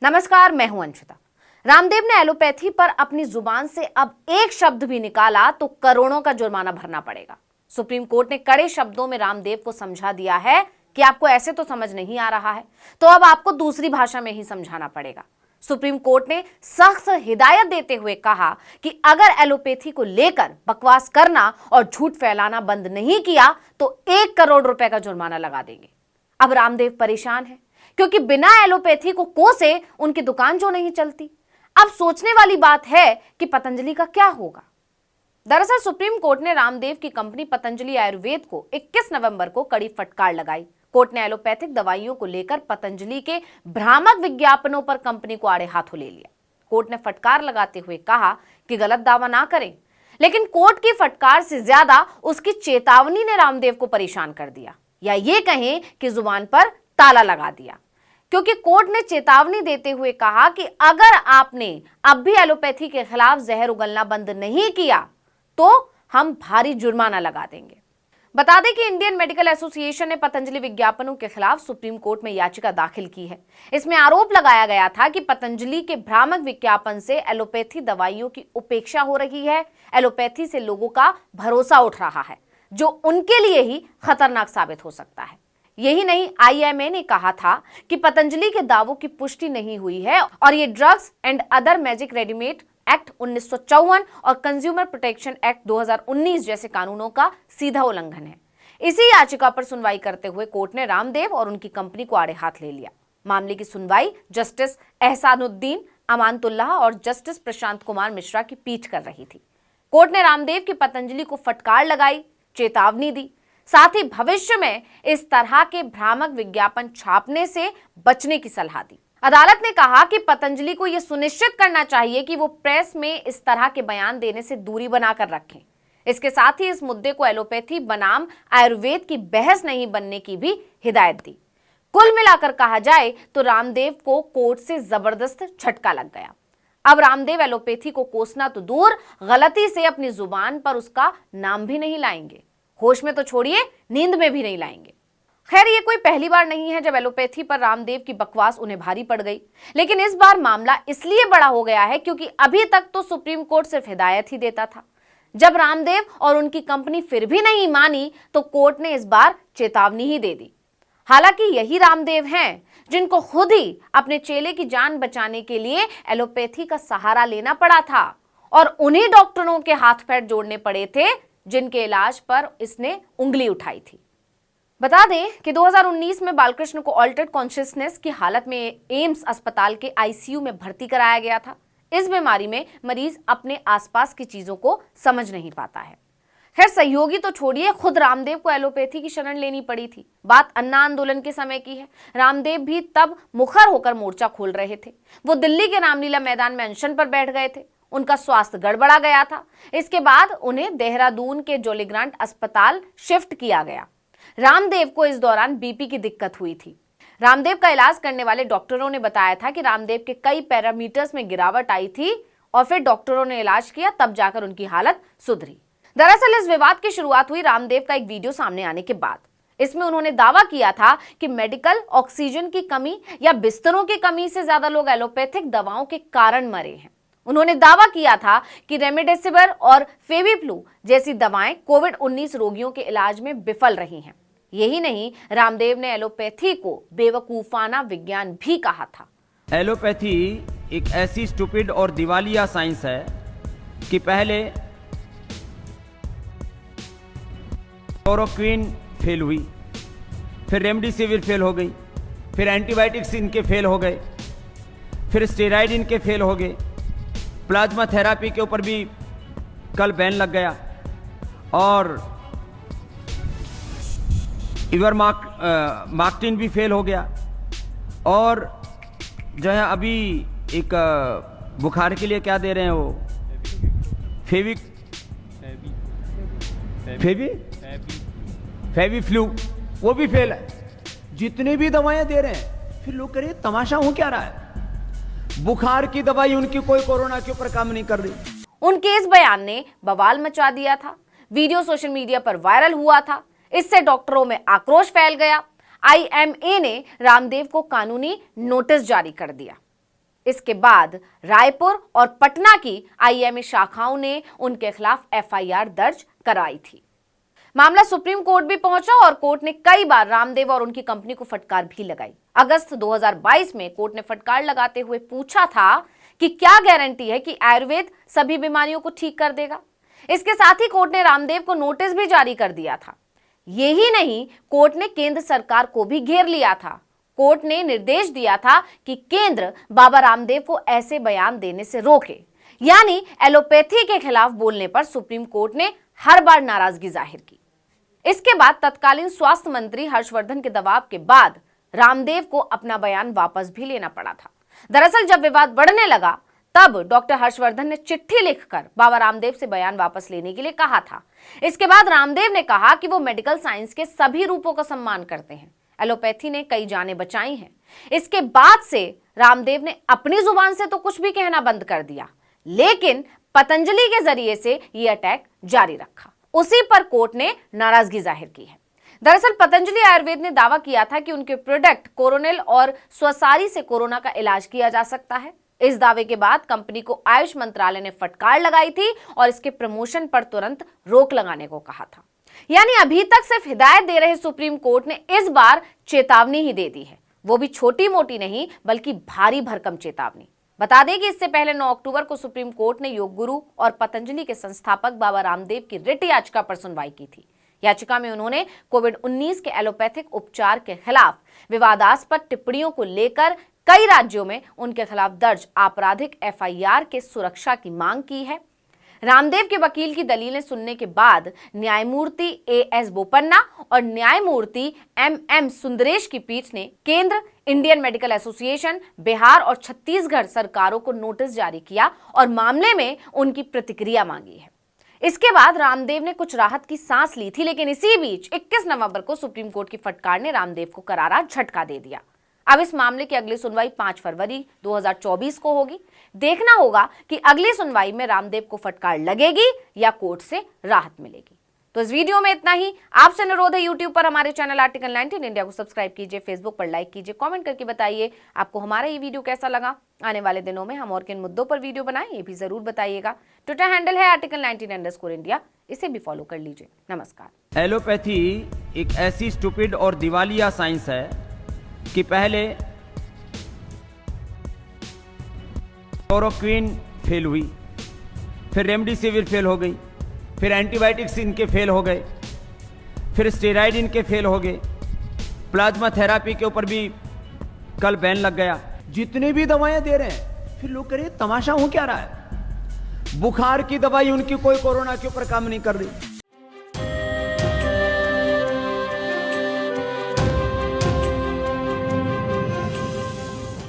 नमस्कार, मैं हूं अंशिता। रामदेव ने एलोपैथी पर अपनी जुबान से अब एक शब्द भी निकाला तो करोड़ों का जुर्माना भरना पड़ेगा। सुप्रीम कोर्ट ने कड़े शब्दों में रामदेव को समझा दिया है कि आपको ऐसे तो समझ नहीं आ रहा है, तो अब आपको दूसरी भाषा में ही समझाना पड़ेगा। सुप्रीम कोर्ट ने सख्त हिदायत देते हुए कहा कि अगर एलोपैथी को लेकर बकवास करना और झूठ फैलाना बंद नहीं किया तो 1 करोड़ रुपए का जुर्माना लगा देंगे। अब रामदेव परेशान है क्योंकि बिना एलोपैथी को कोसे उनकी दुकान जो नहीं चलती। अब सोचने वाली बात है कि पतंजलि का क्या होगा। दरअसल सुप्रीम कोर्ट ने रामदेव की कंपनी पतंजलि आयुर्वेद को 21 नवंबर को कड़ी फटकार लगाई। कोर्ट ने एलोपैथिक दवाइयों को लेकर पतंजलि के भ्रामक विज्ञापनों पर कंपनी को आड़े हाथों ले लिया। कोर्ट ने फटकार लगाते हुए कहा कि गलत दावा ना करें, लेकिन कोर्ट की फटकार से ज्यादा उसकी चेतावनी ने रामदेव को परेशान कर दिया, या ये कहें कि जुबान पर ताला लगा दिया, क्योंकि कोर्ट ने चेतावनी देते हुए कहा कि अगर आपने अब भी एलोपैथी के खिलाफ जहर उगलना बंद नहीं किया तो हम भारी जुर्माना लगा देंगे। बता दें कि इंडियन मेडिकल एसोसिएशन ने पतंजलि विज्ञापनों के खिलाफ सुप्रीम कोर्ट में याचिका दाखिल की है। इसमें आरोप लगाया गया था कि पतंजलि के भ्रामक विज्ञापन से एलोपैथी दवाइयों की उपेक्षा हो रही है, एलोपैथी से लोगों का भरोसा उठ रहा है, जो उनके लिए ही खतरनाक साबित हो सकता है। यही नहीं, आईएमए ने कहा था कि पतंजलि के दावों की पुष्टि नहीं हुई है और ये drugs and other magic readymade act 1954 और कंज्यूमर प्रोटेक्शन एक्ट 2019 जैसे कानूनों का सीधा उल्लंघन है। इसी याचिका पर सुनवाई करते हुए कोर्ट ने रामदेव और उनकी कंपनी को आड़े हाथ ले लिया। मामले की सुनवाई जस्टिस एहसानुद्दीन अमानतुल्लाह और जस्टिस प्रशांत कुमार मिश्रा की पीठ कर रही थी। कोर्ट ने रामदेव की पतंजलि को फटकार लगाई, चेतावनी दी, साथ ही भविष्य में इस तरह के भ्रामक विज्ञापन छापने से बचने की सलाह दी। अदालत ने कहा कि पतंजलि को यह सुनिश्चित करना चाहिए कि वो प्रेस में इस तरह के बयान देने से दूरी बनाकर रखें। इसके साथ ही इस मुद्दे को एलोपैथी बनाम आयुर्वेद की बहस नहीं बनने की भी हिदायत दी। कुल मिलाकर कहा जाए तो रामदेव को कोर्ट से जबरदस्त झटका लग गया। अब रामदेव एलोपैथी को कोसना तो दूर, गलती से अपनी जुबान पर उसका नाम भी नहीं लाएंगे। होश में तो छोड़िए, नींद में भी नहीं लाएंगे। खैर, ये कोई पहली बार नहीं है जब एलोपैथी पर रामदेव की बकवास उन्हें भारी पड़ गई, लेकिन इस बार मामला इसलिए बड़ा हो गया है क्योंकि अभी तक तो सुप्रीम कोर्ट सिर्फ हिदायत ही देता था। जब रामदेव और उनकी कंपनी फिर भी नहीं मानी तो कोर्ट ने इस बार चेतावनी ही दे दी। हालांकि यही रामदेव हैं जिनको खुद ही अपने चेले की जान बचाने के लिए एलोपैथी का सहारा लेना पड़ा था और उन्हीं डॉक्टरों के हाथ पैर जोड़ने पड़े थे जिनके इलाज पर इसने उंगली उठाई थी। बता दें कि 2019 में बालकृष्ण को ऑल्टर्ड कॉन्शियसनेस की हालत में एम्स अस्पताल के आईसीयू में भर्ती कराया गया था। इस बीमारी में मरीज अपने आसपास की चीजों को समझ नहीं पाता है। खैर, सहयोगी तो छोड़िए, खुद रामदेव को एलोपैथी की शरण लेनी पड़ी थी। बात अन्ना आंदोलन के समय की है। रामदेव भी तब मुखर होकर मोर्चा खोल रहे थे। वो दिल्ली के रामलीला मैदान में अनशन पर बैठ गए थे। उनका स्वास्थ्य गड़बड़ा गया था। इसके बाद उन्हें देहरादून के जॉलीग्रांट अस्पताल शिफ्ट किया गया। रामदेव को इस दौरान बीपी की दिक्कत हुई थी। रामदेव का इलाज करने वाले डॉक्टरों ने बताया था कि रामदेव के कई पैरामीटर्स में गिरावट आई थी और फिर डॉक्टरों ने इलाज किया, तब जाकर उनकी हालत सुधरी। दरअसल इस विवाद की शुरुआत हुई रामदेव का एक वीडियो सामने आने के बाद। इसमें उन्होंने दावा किया था कि मेडिकल ऑक्सीजन की कमी या बिस्तरों की कमी से ज्यादा लोग एलोपैथिक दवाओं के कारण मरे हैं। उन्होंने दावा किया था कि रेमडेसिविर और फेविफ्लू जैसी दवाएं कोविड-19 रोगियों के इलाज में विफल रही हैं। यही नहीं, रामदेव ने एलोपैथी को बेवकूफाना विज्ञान भी कहा था। एलोपैथी एक ऐसी स्टूपिड और दिवालिया साइंस है कि पहले क्लोरोक्विन फेल हुई, फिर रेमडेसिविर फेल हो गई, फिर एंटीबायोटिक्स इनके फेल हो गए, फिर स्टेरॉइड इनके फेल हो गए, प्लाज्मा थेरापी के ऊपर भी कल बैन लग गया और इवरमाक्टिन भी फेल हो गया और जो है अभी एक बुखार के लिए क्या दे रहे हैं वो फेविफ्लू, वो भी फेल है। जितने भी दवाएं दे रहे हैं, फिर लोग कह रहे हैं तमाशा हो क्या रहा है। बुखार की दवाई उनकी कोई कोरोना के ऊपर काम नहीं कर रही। उनके इस बयान ने बवाल मचा दिया था। वीडियो सोशल मीडिया पर वायरल हुआ था। इससे डॉक्टरों में आक्रोश फैल गया। आईएमए ने रामदेव को कानूनी नोटिस जारी कर दिया। इसके बाद रायपुर और पटना की आईएमए शाखाओं ने उनके खिलाफ एफआईआर दर्ज कराई थी। मामला सुप्रीम कोर्ट भी पहुंचा और कोर्ट ने कई बार रामदेव और उनकी कंपनी को फटकार भी लगाई। अगस्त 2022 में कोर्ट ने फटकार लगाते हुए पूछा था कि क्या गारंटी है कि आयुर्वेद सभी बीमारियों को ठीक कर देगा। इसके साथ ही कोर्ट ने रामदेव को नोटिस भी जारी कर दिया था। यही नहीं, कोर्ट ने केंद्र सरकार को भी घेर लिया था। कोर्ट ने निर्देश दिया था कि केंद्र बाबा रामदेव को ऐसे बयान देने से रोके, यानी एलोपैथी के खिलाफ बोलने पर सुप्रीम कोर्ट ने हर बार नाराजगी जाहिर की। इसके बाद तत्कालीन स्वास्थ्य मंत्री हर्षवर्धन के दबाव के बाद रामदेव को अपना बयान वापस भी लेना पड़ा था। दरअसल जब विवाद बढ़ने लगा तब डॉक्टर हर्षवर्धन ने चिट्ठी लिखकर बाबा रामदेव से बयान वापस लेने के लिए कहा था। इसके बाद रामदेव ने कहा कि वो मेडिकल साइंस के सभी रूपों का सम्मान करते हैं। एलोपैथी ने कई जानें बचाई हैं। इसके बाद से रामदेव ने अपनी जुबान से तो कुछ भी कहना बंद कर दिया, लेकिन पतंजलि के जरिए से ये अटैक जारी रखा। उसी पर कोर्ट ने नाराजगी जाहिर की है। दरअसल पतंजलि आयुर्वेद ने दावा किया था कि उनके प्रोडक्ट कोरोनिल और स्वसारी से कोरोना का इलाज किया जा सकता है। इस दावे के बाद कंपनी को आयुष मंत्रालय ने फटकार लगाई थी और इसके प्रमोशन पर तुरंत रोक लगाने को कहा था। यानी अभी तक सिर्फ हिदायत दे रहे सुप्रीम कोर्ट ने इस बार चेतावनी ही दे दी है, वो भी छोटी मोटी नहीं बल्कि भारी भरकम चेतावनी। बता दें कि इससे पहले 9 अक्टूबर को सुप्रीम कोर्ट ने योग गुरु और पतंजलि के संस्थापक बाबा रामदेव की रिट याचिका पर सुनवाई की थी। याचिका में उन्होंने कोविड-19 के एलोपैथिक उपचार के खिलाफ विवादास्पद टिप्पणियों को लेकर कई राज्यों में उनके खिलाफ दर्ज आपराधिक एफआईआर के सुरक्षा की मांग की है। रामदेव के वकील की दलीलें सुनने के बाद न्यायमूर्ति एएस बोपन्ना और न्यायमूर्ति एमएम सुंदरेश की पीठ ने केंद्र, इंडियन मेडिकल एसोसिएशन, बिहार और छत्तीसगढ़ सरकारों को नोटिस जारी किया और मामले में उनकी प्रतिक्रिया मांगी है। इसके बाद रामदेव ने कुछ राहत की सांस ली थी, लेकिन इसी बीच 21 नवंबर को सुप्रीम कोर्ट की फटकार ने रामदेव को करारा झटका दे दिया। अब इस मामले की अगली सुनवाई 5 फरवरी 2024 को होगी। देखना होगा कि अगली सुनवाई में रामदेव को फटकार लगेगी या कोर्ट से राहत मिलेगी। तो इस वीडियो में इतना ही। आपसे अनुरोध है, यूट्यूब पर हमारे चैनल आर्टिकल 19 इंडिया को सब्सक्राइब कीजिए, फेसबुक पर लाइक कीजिए, कमेंट करके बताइए आपको हमारा ये वीडियो कैसा लगा। आने वाले दिनों में हम और किन मुद्दों पर वीडियो बनाएं ये भी जरूर बताइएगा। ट्विटर हैंडल है आर्टिकल 19 इंडिया, इसे भी फॉलो कर लीजिए। नमस्कार। एलोपैथी एक ऐसी स्टूपिड और दिवालिया साइंस है कि पहले क्लोरोक्विन फेल हुई, फिर रेमडेसिविर फेल हो गई, फिर एंटीबायोटिक्स इनके फेल हो गए, फिर स्टेरॉइड इनके फेल हो गए, प्लाज्मा थेरापी के ऊपर भी कल बैन लग गया। जितने भी दवाएं दे रहे हैं, फिर लोग कह रहे तमाशा हो क्या रहा है। बुखार की दवाई उनकी कोई कोरोना के ऊपर काम नहीं कर रही।